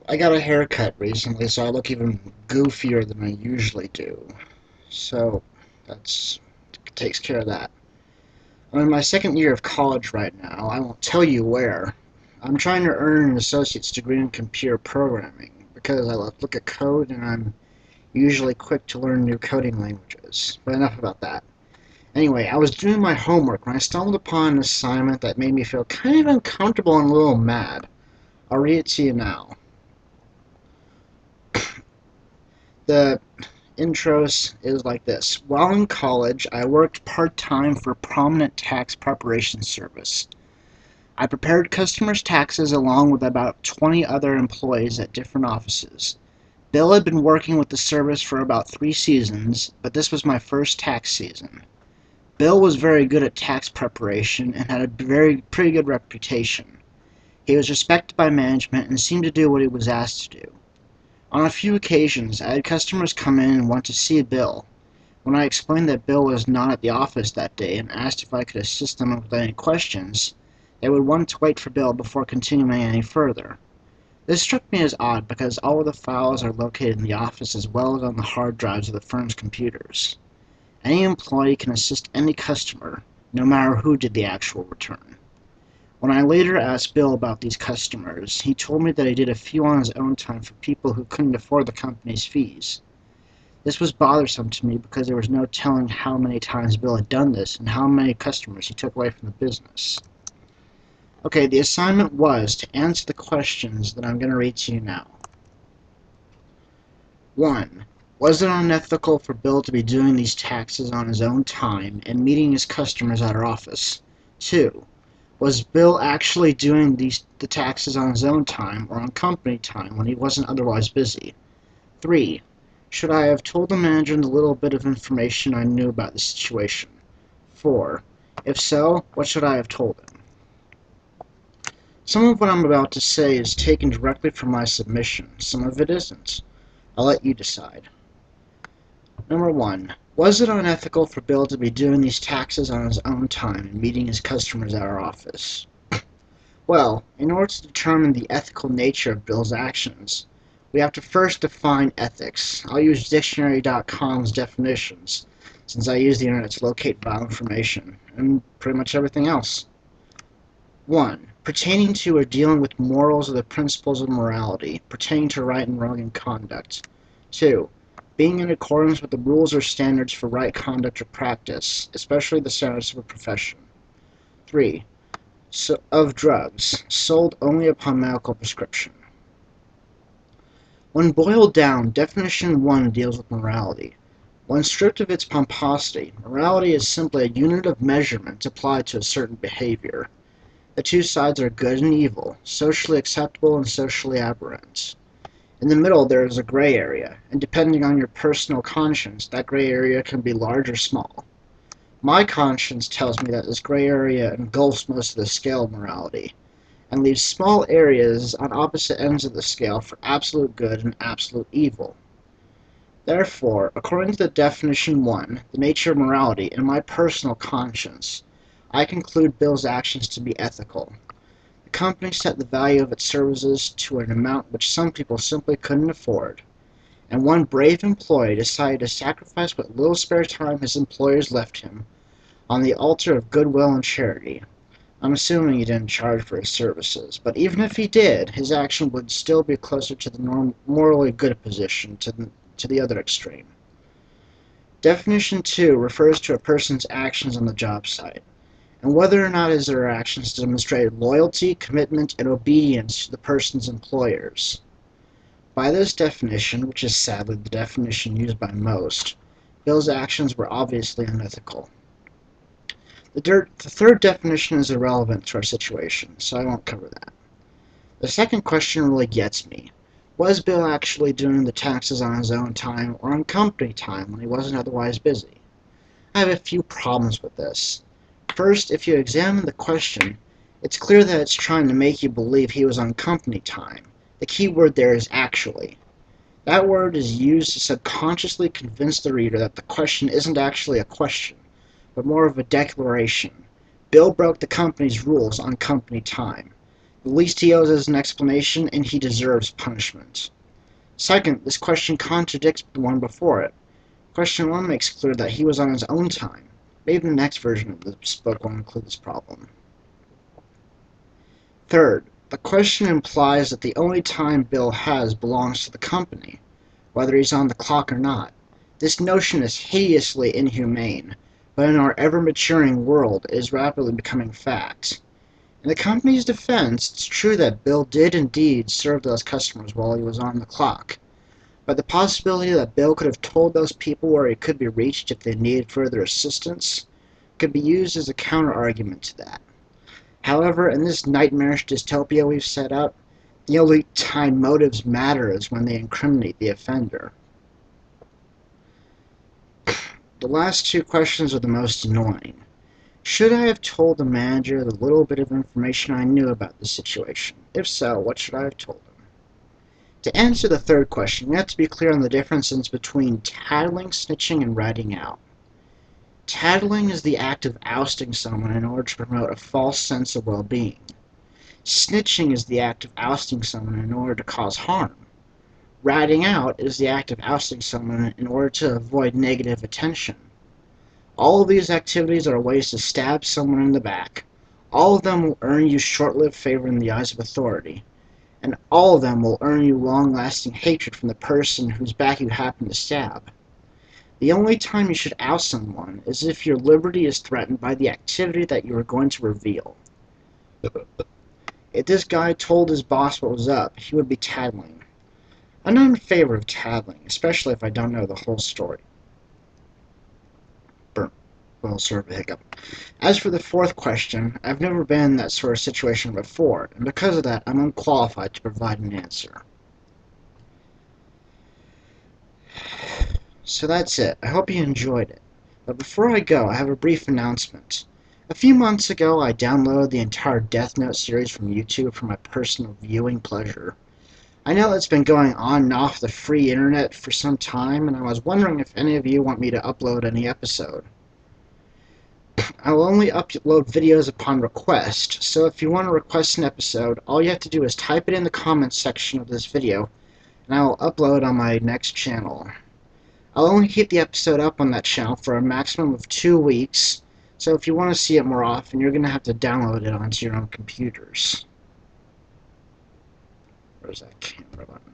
I got a haircut recently, so I look even goofier than I usually do. So that's takes care of that. I'm in my second year of college right now. I won't tell you where. I'm trying to earn an associate's degree in computer programming because I look at code and I'm usually quick to learn new coding languages. But enough about that. Anyway, I was doing my homework when I stumbled upon an assignment that made me feel kind of uncomfortable and a little mad. I'll read it to you now. The intros is like this. While in college, I worked part-time for a prominent tax preparation service. I prepared customers' taxes along with about 20 other employees at different offices. Bill had been working with the service for about 3 seasons, but this was my first tax season. Bill was very good at tax preparation and had a pretty good reputation. He was respected by management and seemed to do what he was asked to do. On a few occasions, I had customers come in and want to see Bill. When I explained that Bill was not at the office that day and asked if I could assist them with any questions, they would want to wait for Bill before continuing any further. This struck me as odd because all of the files are located in the office as well as on the hard drives of the firm's computers. Any employee can assist any customer, no matter who did the actual return. When I later asked Bill about these customers, he told me that he did a few on his own time for people who couldn't afford the company's fees. This was bothersome to me because there was no telling how many times Bill had done this and how many customers he took away from the business. Okay, the assignment was to answer the questions that I'm going to read to you now. 1. Was it unethical for Bill to be doing these taxes on his own time and meeting his customers at our office? 2. Was Bill actually doing the taxes on his own time or on company time when he wasn't otherwise busy? 3. Should I have told the manager the little bit of information I knew about the situation? 4. If so, what should I have told him? Some of what I'm about to say is taken directly from my submission. Some of it isn't. I'll let you decide. Number 1. Was it unethical for Bill to be doing these taxes on his own time and meeting his customers at our office? Well, in order to determine the ethical nature of Bill's actions, we have to first define ethics. I'll use dictionary.com's definitions, since I use the internet to locate vile information, and pretty much everything else. 1. Pertaining to or dealing with morals or the principles of morality, pertaining to right and wrong in conduct. 2. Being in accordance with the rules or standards for right conduct or practice, especially the standards of a profession. 3. Of drugs, sold only upon medical prescription. When boiled down, definition 1 deals with morality. When stripped of its pomposity, morality is simply a unit of measurement applied to a certain behavior. The two sides are good and evil, socially acceptable and socially aberrant. In the middle there is a gray area, and depending on your personal conscience, that gray area can be large or small. My conscience tells me that this gray area engulfs most of the scale of morality, and leaves small areas on opposite ends of the scale for absolute good and absolute evil. Therefore, according to the definition 1, the nature of morality, and my personal conscience, I conclude Bill's actions to be ethical. The company set the value of its services to an amount which some people simply couldn't afford, and one brave employee decided to sacrifice what little spare time his employers left him on the altar of goodwill and charity. I'm assuming he didn't charge for his services, but even if he did, his action would still be closer to the morally good position to the other extreme. Definition 2 refers to a person's actions on the job site, and whether or not his or her actions demonstrated loyalty, commitment, and obedience to the person's employers. By this definition, which is sadly the definition used by most, Bill's actions were obviously unethical. The third definition is irrelevant to our situation, so I won't cover that. The second question really gets me. Was Bill actually doing the taxes on his own time or on company time when he wasn't otherwise busy? I have a few problems with this. First, if you examine the question, it's clear that it's trying to make you believe he was on company time. The key word there is actually. That word is used to subconsciously convince the reader that the question isn't actually a question, but more of a declaration. Bill broke the company's rules on company time. The The least he owes is an explanation, and he deserves punishment. Second, this question contradicts the one before it. Question 1 makes clear that he was on his own time. Maybe the next version of this book will include this problem. Third, the question implies that the only time Bill has belongs to the company, whether he's on the clock or not. This notion is hideously inhumane, but in our ever-maturing world it is rapidly becoming fact. In the company's defense, it's true that Bill did indeed serve those customers while he was on the clock, but the possibility that Bill could have told those people where he could be reached if they needed further assistance could be used as a counter-argument to that. However, in this nightmarish dystopia we've set up, the only time motives matter is when they incriminate the offender. The last two questions are the most annoying. Should I have told the manager the little bit of information I knew about the situation? If so, what should I have told him? To answer the third question, we have to be clear on the differences between tattling, snitching, and ratting out. Tattling is the act of ousting someone in order to promote a false sense of well-being. Snitching is the act of ousting someone in order to cause harm. Ratting out is the act of ousting someone in order to avoid negative attention. All of these activities are ways to stab someone in the back. All of them will earn you short-lived favor in the eyes of authority, and all of them will earn you long-lasting hatred from the person whose back you happen to stab. The only time you should oust someone is if your liberty is threatened by the activity that you are going to reveal. If this guy told his boss what was up, he would be tattling. I'm not in favor of tattling, especially if I don't know the whole story. Well, sort of a hiccup. As for the fourth question, I've never been in that sort of situation before, and because of that, I'm unqualified to provide an answer. So that's it. I hope you enjoyed it. But before I go, I have a brief announcement. A few months ago, I downloaded the entire Death Note series from YouTube for my personal viewing pleasure. I know it's been going on and off the free internet for some time, and I was wondering if any of you want me to upload any episode. I will only upload videos upon request, so if you want to request an episode, all you have to do is type it in the comments section of this video, and I will upload on my next channel. I'll only keep the episode up on that channel for a maximum of 2 weeks, so if you want to see it more often, you're going to have to download it onto your own computers. Where's that camera button?